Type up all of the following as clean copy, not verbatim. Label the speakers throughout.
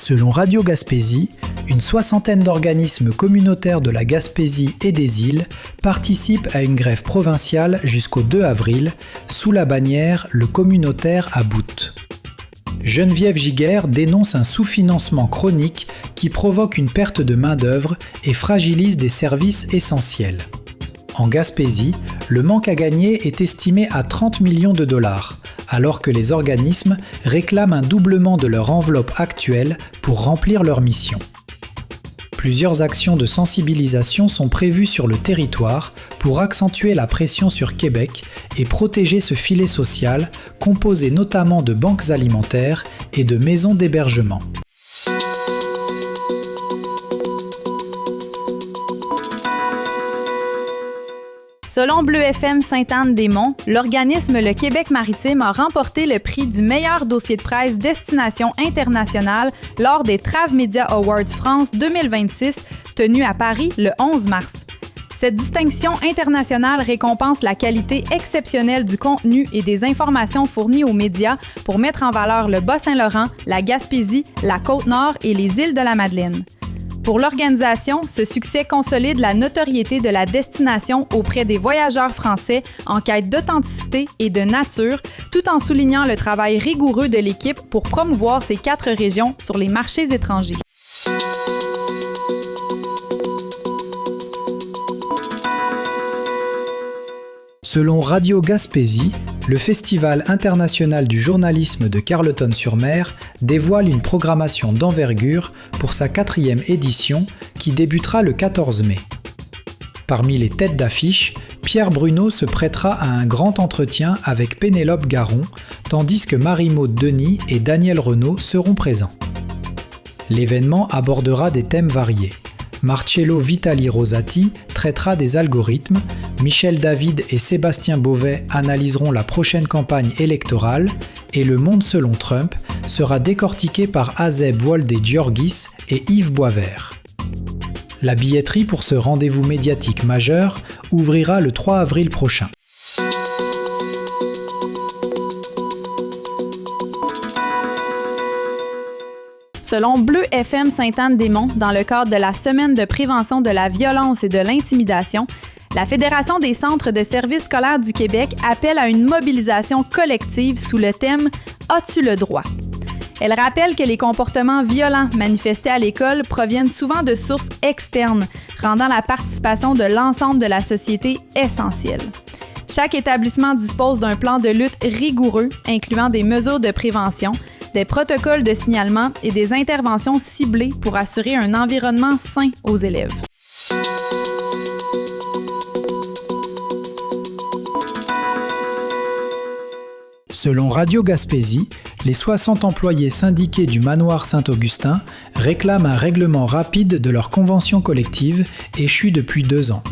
Speaker 1: Selon Radio Gaspésie, une soixantaine d'organismes communautaires de la Gaspésie et des îles participent à une grève provinciale jusqu'au 2 avril, sous la bannière « Le communautaire à bout ». Geneviève Giguère dénonce un sous-financement chronique qui provoque une perte de main-d'œuvre et fragilise des services essentiels. En Gaspésie, le manque à gagner est estimé à 30 millions de dollars, alors que les organismes réclament un doublement de leur enveloppe actuelle pour remplir leur mission. Plusieurs actions de sensibilisation sont prévues sur le territoire pour accentuer la pression sur Québec et protéger ce filet social composé notamment de banques alimentaires et de maisons d'hébergement.
Speaker 2: Selon Bleu FM Sainte-Anne-des-Monts, l'organisme Le Québec maritime a remporté le prix du meilleur dossier de presse destination internationale lors des Trav Media Awards France 2026 tenus à Paris le 11 mars. Cette distinction internationale récompense la qualité exceptionnelle du contenu et des informations fournies aux médias pour mettre en valeur le Bas-Saint-Laurent, la Gaspésie, la Côte-Nord et les îles de la Madeleine. Pour l'organisation, ce succès consolide la notoriété de la destination auprès des voyageurs français en quête d'authenticité et de nature, tout en soulignant le travail rigoureux de l'équipe pour promouvoir ces 4 régions sur les marchés étrangers.
Speaker 1: Selon Radio Gaspésie, le Festival international du journalisme de Carleton-sur-Mer dévoile une programmation d'envergure pour sa 4e édition qui débutera le 14 mai. Parmi les têtes d'affiche, Pierre Bruno se prêtera à un grand entretien avec Pénélope Garon, tandis que Marie-Maude Denis et Daniel Renaud seront présents. L'événement abordera des thèmes variés. Marcello Vitali Rosati traitera des algorithmes, Michel David et Sébastien Beauvais analyseront la prochaine campagne électorale et Le Monde selon Trump sera décortiqué par Azeb Wolde-Giorgis et Yves Boisvert. La billetterie pour ce rendez-vous médiatique majeur ouvrira le 3 avril prochain.
Speaker 2: Selon Bleu FM Sainte-Anne-des-Monts, dans le cadre de la Semaine de prévention de la violence et de l'intimidation, la Fédération des centres de services scolaires du Québec appelle à une mobilisation collective sous le thème « As-tu le droit ?» Elle rappelle que les comportements violents manifestés à l'école proviennent souvent de sources externes, rendant la participation de l'ensemble de la société essentielle. Chaque établissement dispose d'un plan de lutte rigoureux, incluant des mesures de prévention, des protocoles de signalement et des interventions ciblées pour assurer un environnement sain aux élèves.
Speaker 1: Selon Radio Gaspésie, les 60 employés syndiqués du Manoir Saint-Augustin réclament un règlement rapide de leur convention collective échue depuis 2 ans.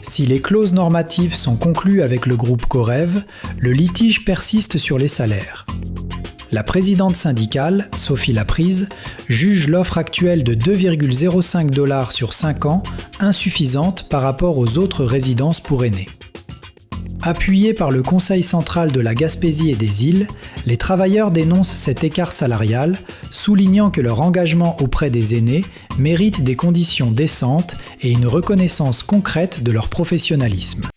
Speaker 1: Si les clauses normatives sont conclues avec le groupe Corev, le litige persiste sur les salaires. La présidente syndicale, Sophie Laprise, juge l'offre actuelle de 2,05 $ sur 5 ans insuffisante par rapport aux autres résidences pour aînés. Appuyés par le Conseil central de la Gaspésie et des îles, les travailleurs dénoncent cet écart salarial, soulignant que leur engagement auprès des aînés mérite des conditions décentes et une reconnaissance concrète de leur professionnalisme.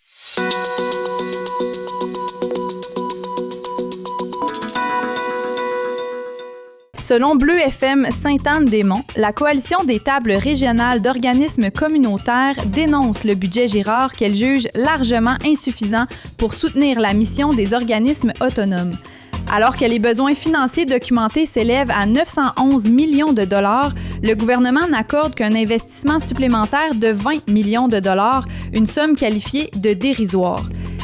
Speaker 2: Selon Bleu FM Sainte-Anne-des-Monts, la Coalition des tables régionales d'organismes communautaires dénonce le budget Girard qu'elle juge largement insuffisant pour soutenir la mission des organismes autonomes. Alors que les besoins financiers documentés s'élèvent à 911 millions de dollars, le gouvernement n'accorde qu'un investissement supplémentaire de 20 millions de dollars, une somme qualifiée de dérisoire.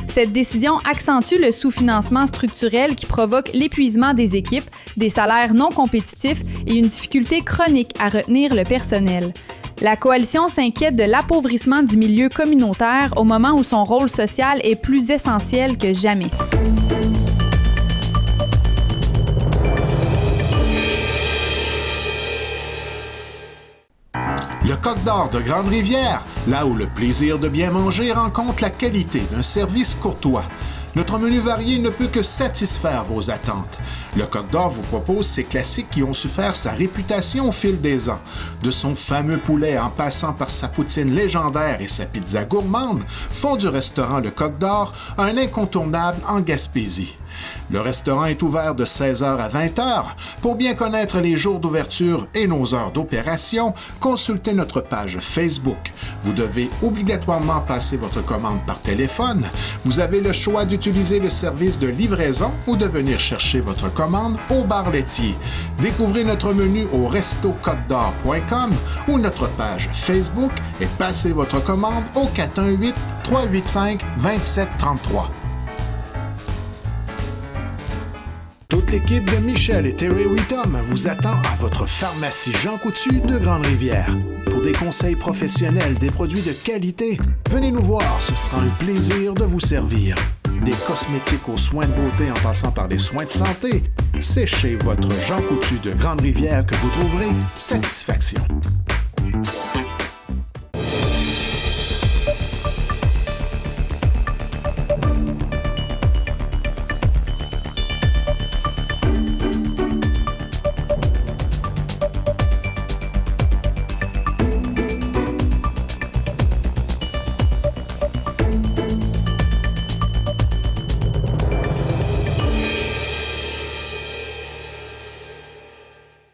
Speaker 2: Cette décision accentue le sous-financement structurel qui provoque l'épuisement des équipes, des salaires non compétitifs et une difficulté chronique à retenir le personnel. La coalition s'inquiète de l'appauvrissement du milieu communautaire au moment où son rôle social est plus essentiel que jamais.
Speaker 3: Le Coq d'Or de Grande-Rivière, là où le plaisir de bien manger rencontre la qualité d'un service courtois. Notre menu varié ne peut que satisfaire vos attentes. Le Coq d'Or vous propose ces classiques qui ont su faire sa réputation au fil des ans. De son fameux poulet en passant par sa poutine légendaire et sa pizza gourmande, font du restaurant Le Coq d'Or un incontournable en Gaspésie. Le restaurant est ouvert de 16h à 20h. Pour bien connaître les jours d'ouverture et nos heures d'opération, consultez notre page Facebook. Vous devez obligatoirement passer votre commande par téléphone. Vous avez le choix d'utiliser le service de livraison ou de venir chercher votre commande au bar laitier. Découvrez notre menu au restocotdor.com ou notre page Facebook et passez votre commande au 418-385-2733. Toute l'équipe de Michel et Terry Whittom vous attend à votre pharmacie Jean Coutu de Grande-Rivière. Pour des conseils professionnels, des produits de qualité, venez nous voir, ce sera un plaisir de vous servir. Des cosmétiques aux soins de beauté en passant par les soins de santé, c'est chez votre Jean Coutu de Grande-Rivière que vous trouverez satisfaction.